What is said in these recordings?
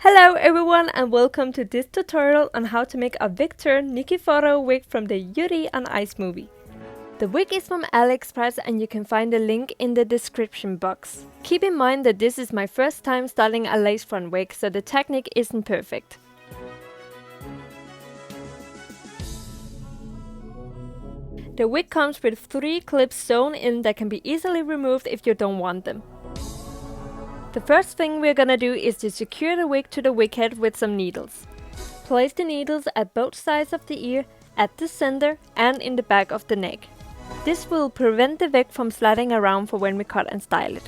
Hello everyone and welcome to this tutorial on how to make a Victor Nikiforov wig from the Yuri on Ice movie. The wig is from AliExpress and you can find the link in the description box. Keep in mind that this is my first time styling a lace front wig, so the technique isn't perfect. The wig comes with 3 clips sewn in that can be easily removed if you don't want them. The first thing we're gonna do is to secure the wig to the wig head with some needles. Place the needles at both sides of the ear, at the center and in the back of the neck. This will prevent the wig from sliding around for when we cut and style it.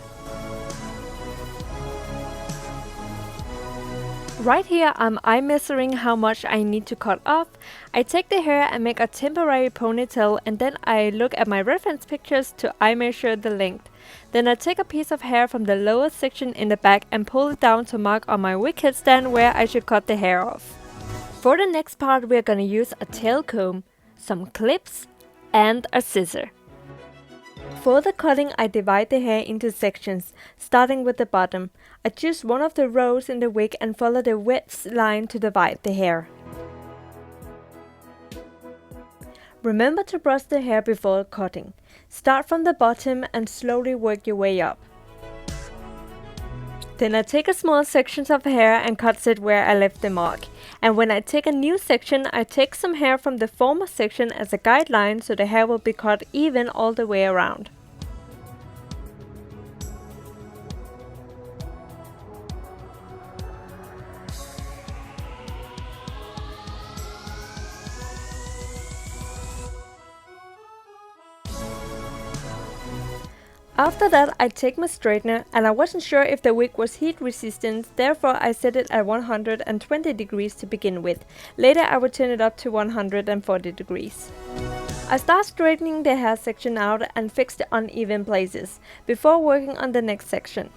Right here I'm eye measuring how much I need to cut off. I take the hair and make a temporary ponytail, and then I look at my reference pictures to eye measure the length. Then I take a piece of hair from the lower section in the back and pull it down to mark on my wig head stand where I should cut the hair off. For the next part we're gonna use a tail comb, some clips and a scissor. For the cutting I divide the hair into sections, starting with the bottom. I choose one of the rows in the wig and follow the wedge line to divide the hair. Remember to brush the hair before cutting. Start from the bottom and slowly work your way up. Then I take a small section of hair and cut it where I left the mark. And when I take a new section, I take some hair from the former section as a guideline so the hair will be cut even all the way around. After that I take my straightener, and I wasn't sure if the wig was heat resistant, therefore I set it at 120 degrees to begin with. Later I would turn it up to 140 degrees. I start straightening the hair section out and fix the uneven places, before working on the next section.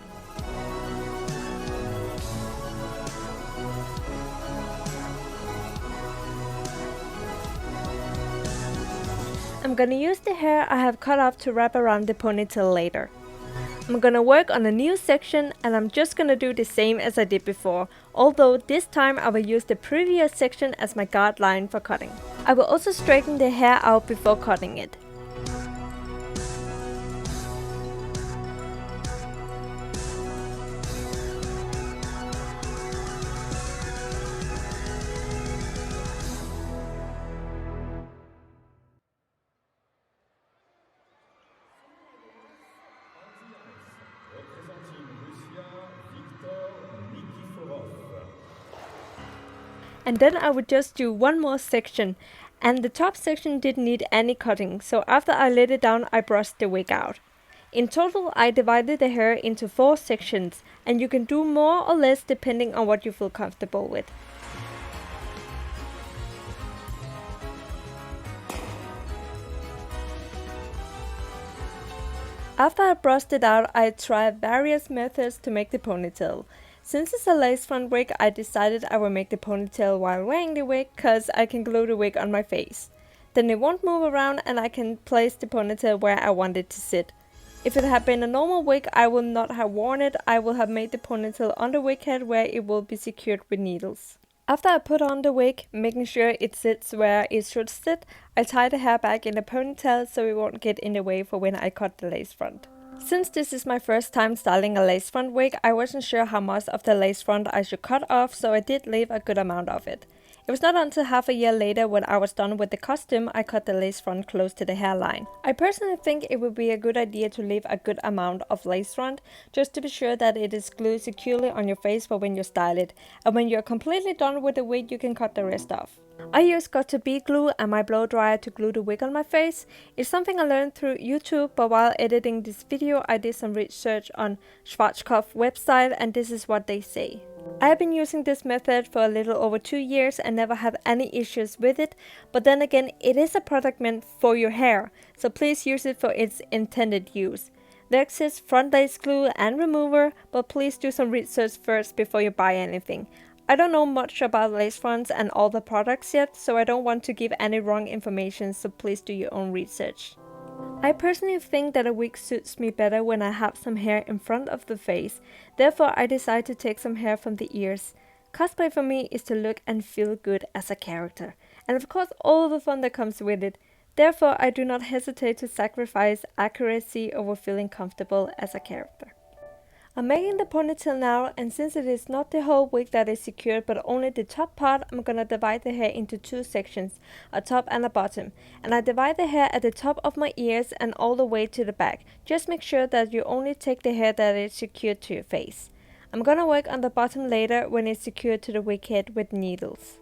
I'm gonna use the hair I have cut off to wrap around the ponytail later. I'm gonna work on a new section, and I'm just gonna do the same as I did before, although this time I will use the previous section as my guideline for cutting. I will also straighten the hair out before cutting it. And then I would just do one more section, and the top section didn't need any cutting, so after I laid it down I brushed the wig out. In total I divided the hair into 4 sections, and you can do more or less depending on what you feel comfortable with. After I brushed it out, I tried various methods to make the ponytail. Since it's a lace front wig, I decided I will make the ponytail while wearing the wig, cause I can glue the wig on my face. Then it won't move around and I can place the ponytail where I want it to sit. If it had been a normal wig, I will not have worn it. I will have made the ponytail on the wig head where it will be secured with needles. After I put on the wig, making sure it sits where it should sit, I tie the hair back in a ponytail so it won't get in the way for when I cut the lace front. Since this is my first time styling a lace front wig, I wasn't sure how much of the lace front I should cut off, so I did leave a good amount of it. It was not until half a year later, when I was done with the costume, I cut the lace front close to the hairline. I personally think it would be a good idea to leave a good amount of lace front, just to be sure that it is glued securely on your face for when you style it, and when you're completely done with the wig you can cut the rest off. I use Got2be glue and my blow dryer to glue the wig on my face. It's something I learned through YouTube, but while editing this video I did some research on Schwarzkopf website, and this is what they say. I have been using this method for a little over 2 years and never had any issues with it, but then again it is a product meant for your hair, so please use it for its intended use. There exists front lace glue and remover, but please do some research first before you buy anything. I don't know much about lace fronts and all the products yet, so I don't want to give any wrong information, so please do your own research. I personally think that a wig suits me better when I have some hair in front of the face, therefore I decided to take some hair from the ears. Cosplay for me is to look and feel good as a character, and of course all the fun that comes with it. Therefore, I do not hesitate to sacrifice accuracy over feeling comfortable as a character. I'm making the ponytail now, and since it is not the whole wig that is secured but only the top part, I'm gonna divide the hair into two sections, a top and a bottom. And I divide the hair at the top of my ears and all the way to the back. Just make sure that you only take the hair that is secured to your face. I'm gonna work on the bottom later when it's secured to the wig head with needles.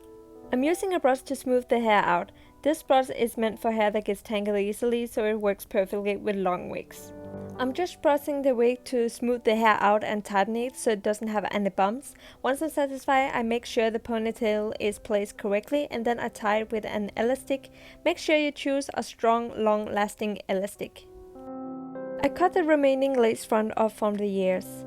I'm using a brush to smooth the hair out. This brush is meant for hair that gets tangled easily, so it works perfectly with long wigs. I'm just brushing the wig to smooth the hair out and tighten it so it doesn't have any bumps. Once I'm satisfied, I make sure the ponytail is placed correctly and then I tie it with an elastic. Make sure you choose a strong, long-lasting elastic. I cut the remaining lace front off from the ears.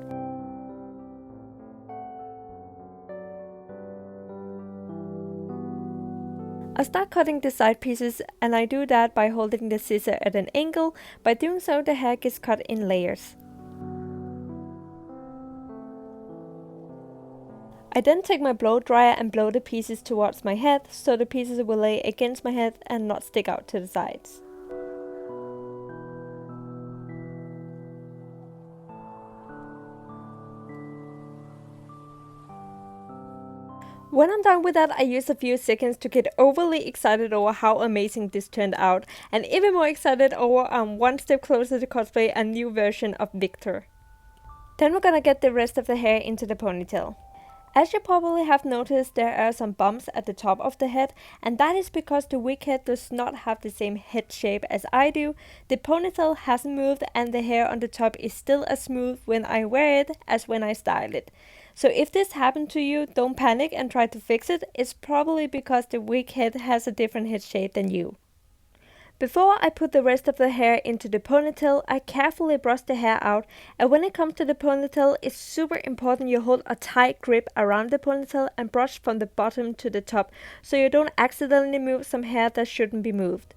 I start cutting the side pieces, and I do that by holding the scissor at an angle. By doing so, the hair gets cut in layers. I then take my blow dryer and blow the pieces towards my head, so the pieces will lay against my head and not stick out to the sides. When I'm done with that, I use a few seconds to get overly excited over how amazing this turned out, and even more excited over I'm one step closer to cosplay a new version of Victor. Then we're gonna get the rest of the hair into the ponytail. As you probably have noticed, there are some bumps at the top of the head, and that is because the wig head does not have the same head shape as I do. The ponytail hasn't moved and the hair on the top is still as smooth when I wear it as when I style it. So if this happened to you, don't panic and try to fix it. It's probably because the wig head has a different head shape than you. Before I put the rest of the hair into the ponytail, I carefully brush the hair out, and when it comes to the ponytail, it's super important you hold a tight grip around the ponytail and brush from the bottom to the top, so you don't accidentally move some hair that shouldn't be moved.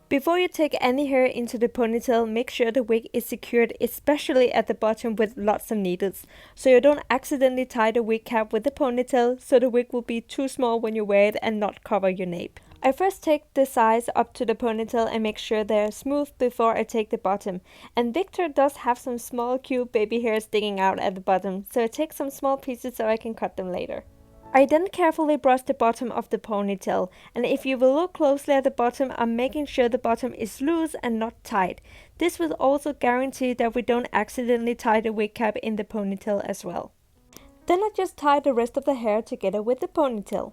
Before you take any hair into the ponytail, make sure the wig is secured, especially at the bottom with lots of needles, so you don't accidentally tie the wig cap with the ponytail, so the wig will be too small when you wear it and not cover your nape. I first take the sides up to the ponytail and make sure they're smooth before I take the bottom. And Victor does have some small cute baby hairs sticking out at the bottom, so I take some small pieces so I can cut them later. I then carefully brush the bottom of the ponytail, and if you will look closely at the bottom, I'm making sure the bottom is loose and not tight. This will also guarantee that we don't accidentally tie the wig cap in the ponytail as well. Then I just tie the rest of the hair together with the ponytail.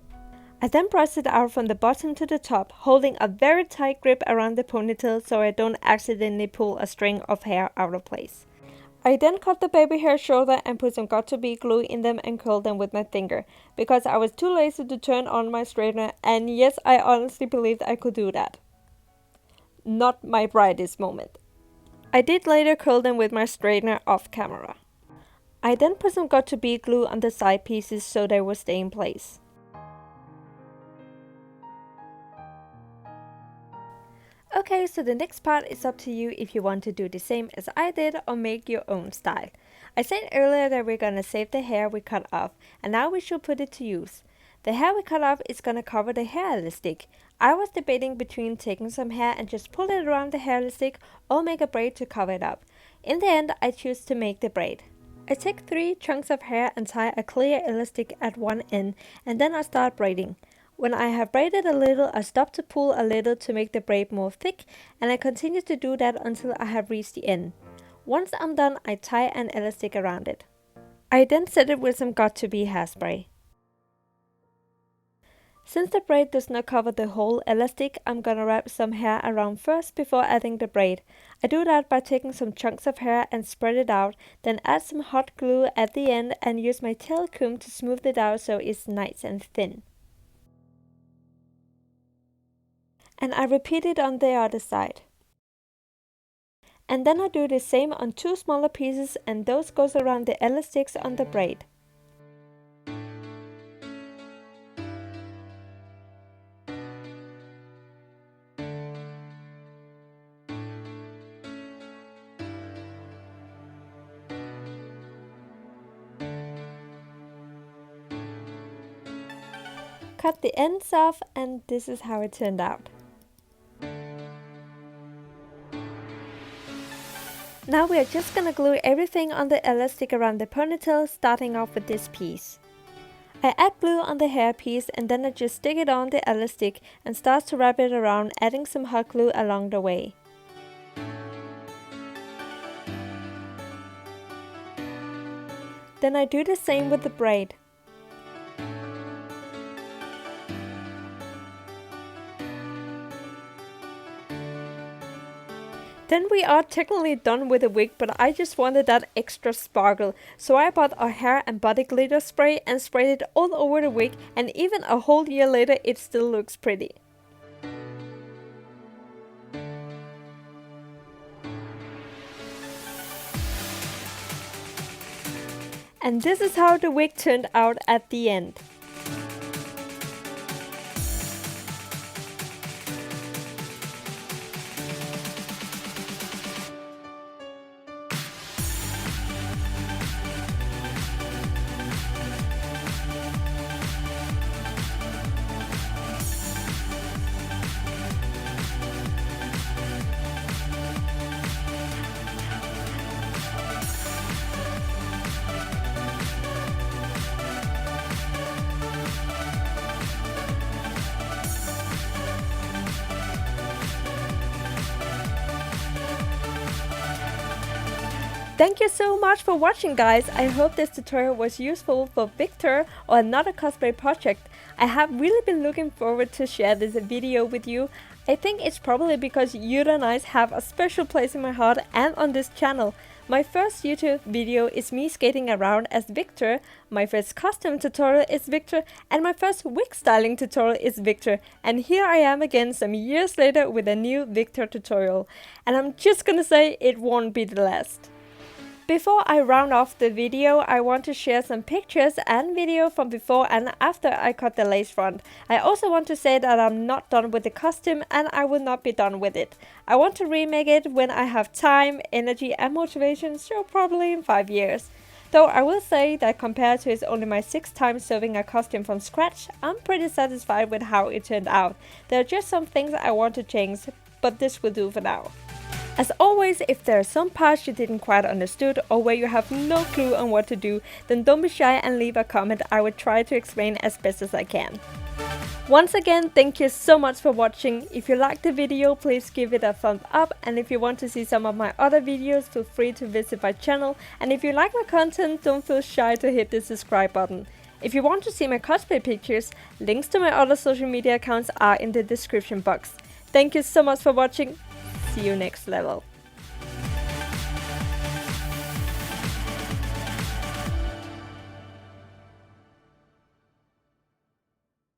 I then brush it out from the bottom to the top, holding a very tight grip around the ponytail so I don't accidentally pull a string of hair out of place. I then cut the baby hair shoulder and put some Got2be glue in them and curl them with my finger, because I was too lazy to turn on my straightener, and yes, I honestly believed I could do that. Not my brightest moment. I did later curl them with my straightener off camera. I then put some Got2be glue on the side pieces so they will stay in place. Okay, so the next part is up to you if you want to do the same as I did or make your own style. I said earlier that we're gonna save the hair we cut off, and now we should put it to use. The hair we cut off is gonna cover the hair elastic. I was debating between taking some hair and just pull it around the hair elastic or make a braid to cover it up. In the end, I choose to make the braid. I take 3 chunks of hair and tie a clear elastic at one end, and then I start braiding. When I have braided a little, I stop to pull a little to make the braid more thick, and I continue to do that until I have reached the end. Once I'm done, I tie an elastic around it. I then set it with some Got2be Hairspray. Since the braid does not cover the whole elastic, I'm gonna wrap some hair around first before adding the braid. I do that by taking some chunks of hair and spread it out, then add some hot glue at the end and use my tail comb to smooth it out so it's nice and thin. And I repeat it on the other side. And then I do the same on 2 smaller pieces, and those goes around the elastics on the braid. cut the ends off, and this is how it turned out. Now we are just gonna glue everything on the elastic around the ponytail, starting off with this piece. I add glue on the hair piece and then I just stick it on the elastic and start to wrap it around, adding some hot glue along the way. Then I do the same with the braid. Then we are technically done with the wig, but I just wanted that extra sparkle, so I bought a hair and body glitter spray and sprayed it all over the wig, and even a whole year later it still looks pretty. And this is how the wig turned out at the end. Thank you so much for watching, guys. I hope this tutorial was useful for Victor or another cosplay project. I have really been looking forward to share this video with you. I think it's probably because Yuri and I have a special place in my heart and on this channel. My first YouTube video is me skating around as Victor, my first costume tutorial is Victor, and my first wig styling tutorial is Victor. And here I am again some years later with a new Victor tutorial. And I'm just gonna say it won't be the last. Before I round off the video, I want to share some pictures and video from before and after I cut the lace front. I also want to say that I'm not done with the costume and I will not be done with it. I want to remake it when I have time, energy and motivation, so probably in 5 years. Though I will say that compared to it's only my 6th time sewing a costume from scratch, I'm pretty satisfied with how it turned out. There are just some things I want to change, but this will do for now. As always, if there are some parts you didn't quite understood or where you have no clue on what to do, then don't be shy and leave a comment. I will try to explain as best as I can. Once again, thank you so much for watching. If you liked the video, please give it a thumbs up, and if you want to see some of my other videos, feel free to visit my channel, and if you like my content, don't feel shy to hit the subscribe button. If you want to see my cosplay pictures, links to my other social media accounts are in the description box. Thank you so much for watching. See you next level.